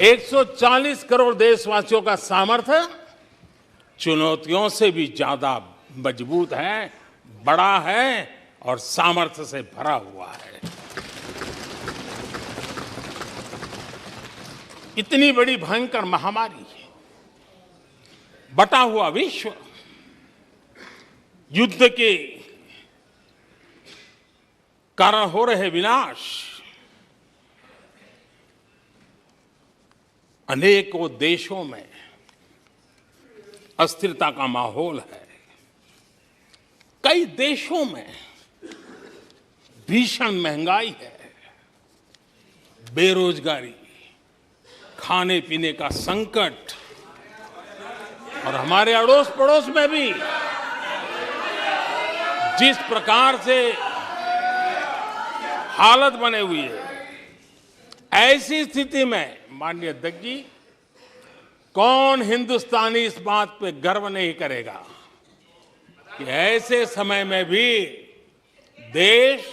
140 करोड़ देशवासियों का सामर्थ्य चुनौतियों से भी ज्यादा मजबूत है, बड़ा है और सामर्थ्य से भरा हुआ है। इतनी बड़ी भयंकर महामारी, बटा हुआ विश्व, युद्ध के कारण हो रहे विनाश, अनेकों देशों में अस्थिरता का माहौल है। कई देशों में भीषण महंगाई है, बेरोजगारी, खाने पीने का संकट, और हमारे अड़ोस पड़ोस में भी जिस प्रकार से हालत बने हुई है, ऐसी स्थिति में माननीय अध्यक्ष जी, कौन हिंदुस्तानी इस बात पे गर्व नहीं करेगा कि ऐसे समय में भी देश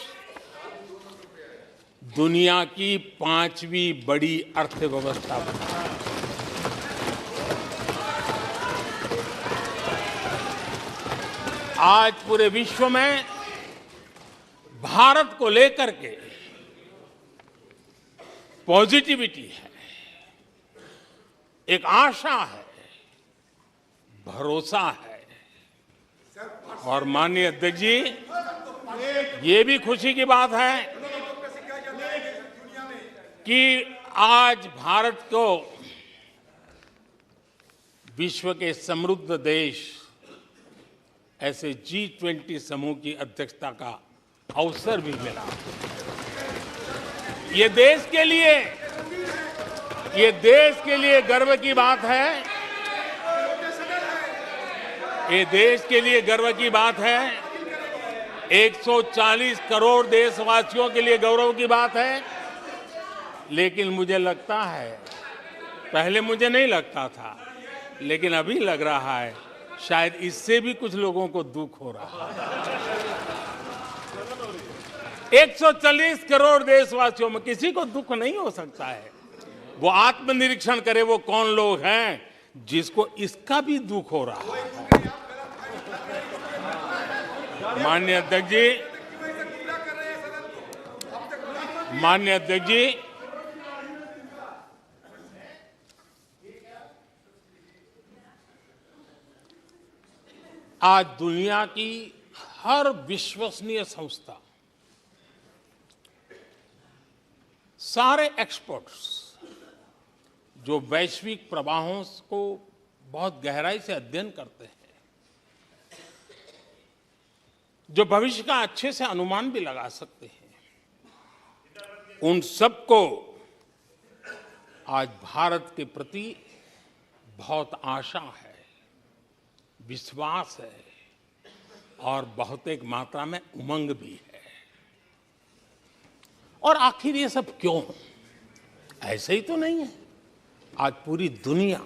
दुनिया की 5वीं बड़ी अर्थव्यवस्था बना है। आज पूरे विश्व में भारत को लेकर के पॉजिटिविटी है, एक आशा है, भरोसा है। और माननीय अध्यक्ष जी, ये भी खुशी की बात है कि आज भारत को विश्व के समृद्ध देश ऐसे G20 समूह की अध्यक्षता का अवसर भी मिला। ये देश के लिए गर्व की बात है। ये देश के लिए गर्व की बात है। 140 करोड़ देशवासियों के लिए गौरव की बात है। लेकिन मुझे लगता है, पहले मुझे नहीं लगता था, लेकिन अभी लग रहा है शायद इससे भी कुछ लोगों को दुख हो रहा है। 140 करोड़ देशवासियों में किसी को दुख नहीं हो सकता है। वो आत्मनिरीक्षण करे, वो कौन लोग हैं जिसको इसका भी दुख हो रहा है। माननीय अध्यक्ष जी, आज दुनिया की हर विश्वसनीय संस्था, सारे एक्सपर्ट्स जो वैश्विक प्रवाहों को बहुत गहराई से अध्ययन करते हैं, जो भविष्य का अच्छे से अनुमान भी लगा सकते हैं, उन सबको आज भारत के प्रति बहुत आशा है, विश्वास है और बहुत एक मात्रा में उमंग भी है। और आखिर ये सब क्यों? ऐसे ही तो नहीं है। आज पूरी दुनिया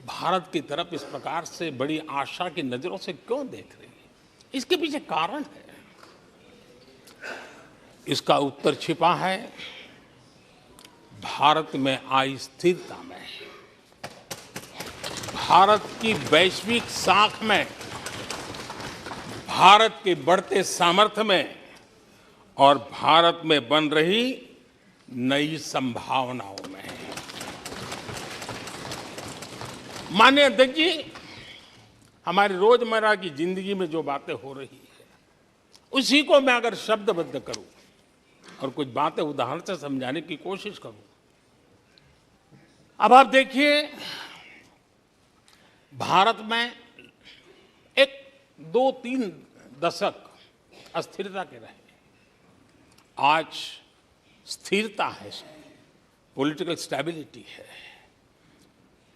भारत की तरफ इस प्रकार से बड़ी आशा की नजरों से क्यों देख रही है? इसके पीछे कारण है। इसका उत्तर छिपा है भारत में आई स्थिरता में, भारत की वैश्विक साख में, भारत के बढ़ते सामर्थ्य में और भारत में बन रही नई संभावनाओं में। माननीय अध्यक्ष जी, हमारी रोजमर्रा की जिंदगी में जो बातें हो रही है, उसी को मैं अगर शब्दबद्ध करूं और कुछ बातें उदाहरण से समझाने की कोशिश करूं। अब आप देखिए, भारत में एक 2-3 दशक अस्थिरता के रहे, आज स्थिरता है, पॉलिटिकल स्टेबिलिटी है,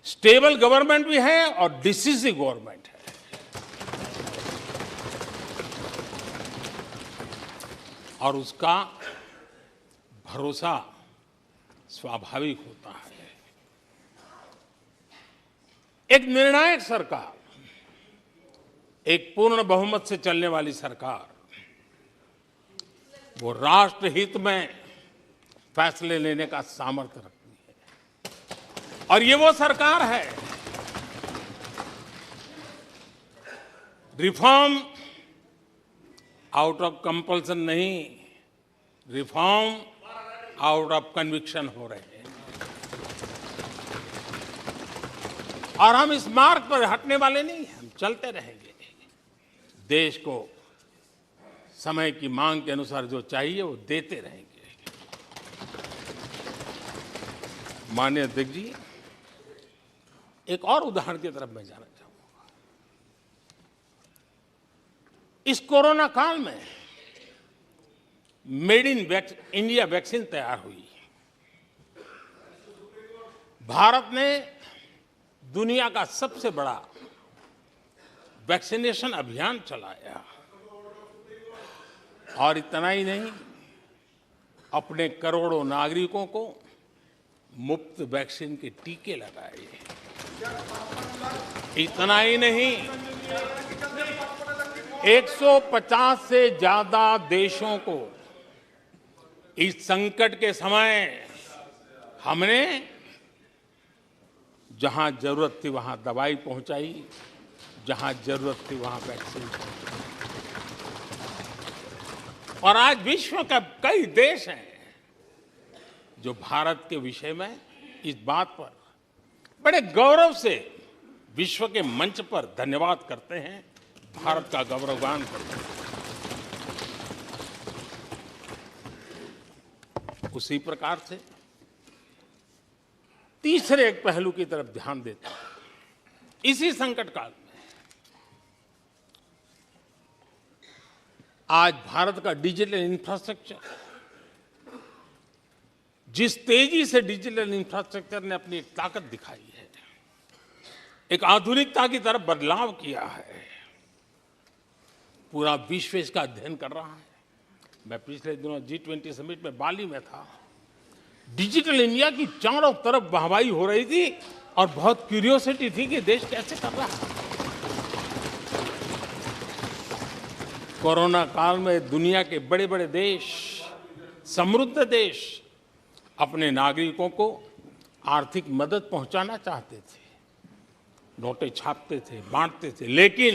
स्टेबल गवर्नमेंट भी है और डिसिसिव गवर्नमेंट है। और उसका भरोसा स्वाभाविक होता है। एक निर्णायक सरकार, एक पूर्ण बहुमत से चलने वाली सरकार, वो राष्ट्रहित में फैसले लेने का सामर्थ्य रखती है। और ये वो सरकार है, रिफॉर्म आउट ऑफ कंपल्सन नहीं, रिफॉर्म आउट ऑफ कन्विक्शन हो रहे हैं। और हम इस मार्ग पर हटने वाले नहीं हैं, हम चलते रहेंगे। देश को समय की मांग के अनुसार जो चाहिए वो देते रहेंगे। माननीय अध्यक्ष जी, एक और उदाहरण की तरफ मैं जाना चाहूंगा। इस कोरोना काल में मेड इन इंडिया वैक्सीन तैयार हुई। भारत ने दुनिया का सबसे बड़ा वैक्सीनेशन अभियान चलाया। और इतना ही नहीं, अपने करोड़ों नागरिकों को मुफ्त वैक्सीन के टीके लगाए। इतना ही नहीं, 150 से ज्यादा देशों को इस संकट के समय हमने जहां जरूरत थी वहां दवाई पहुंचाई, जहां जरूरत थी वहां वैक्सीन पहुंचाई। और आज विश्व के कई देश हैं जो भारत के विषय में इस बात पर बड़े गौरव से विश्व के मंच पर धन्यवाद करते हैं, भारत का गौरवगान करते हैं। उसी प्रकार से तीसरे एक पहलू की तरफ ध्यान देते हैं। इसी संकट काल में आज भारत का डिजिटल इंफ्रास्ट्रक्चर, जिस तेजी से डिजिटल इंफ्रास्ट्रक्चर ने अपनी एक ताकत दिखाई है, एक आधुनिकता की तरफ बदलाव किया है, पूरा विश्व इसका अध्ययन कर रहा है। मैं पिछले दिनों G20 समिट में बाली में था। डिजिटल इंडिया की चारों तरफ वाहवाही हो रही थी और बहुत क्यूरियोसिटी थी कि देश कैसे कर रहा है। कोरोना काल में दुनिया के बड़े बड़े देश, समृद्ध देश अपने नागरिकों को आर्थिक मदद पहुंचाना चाहते थे, नोटें छापते थे, बांटते थे, लेकिन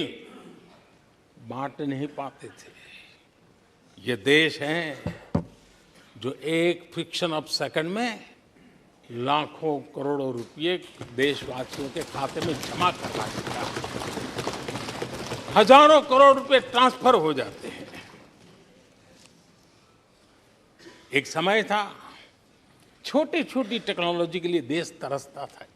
बांट नहीं पाते थे। ये देश हैं जो एक फ्रैक्शन ऑफ सेकंड में लाखों करोड़ों रुपए देशवासियों के खाते में जमा करवा देता है। हजारों करोड़ रुपए ट्रांसफर हो जाते हैं। एक समय था छोटी छोटी टेक्नोलॉजी के लिए देश तरसता था।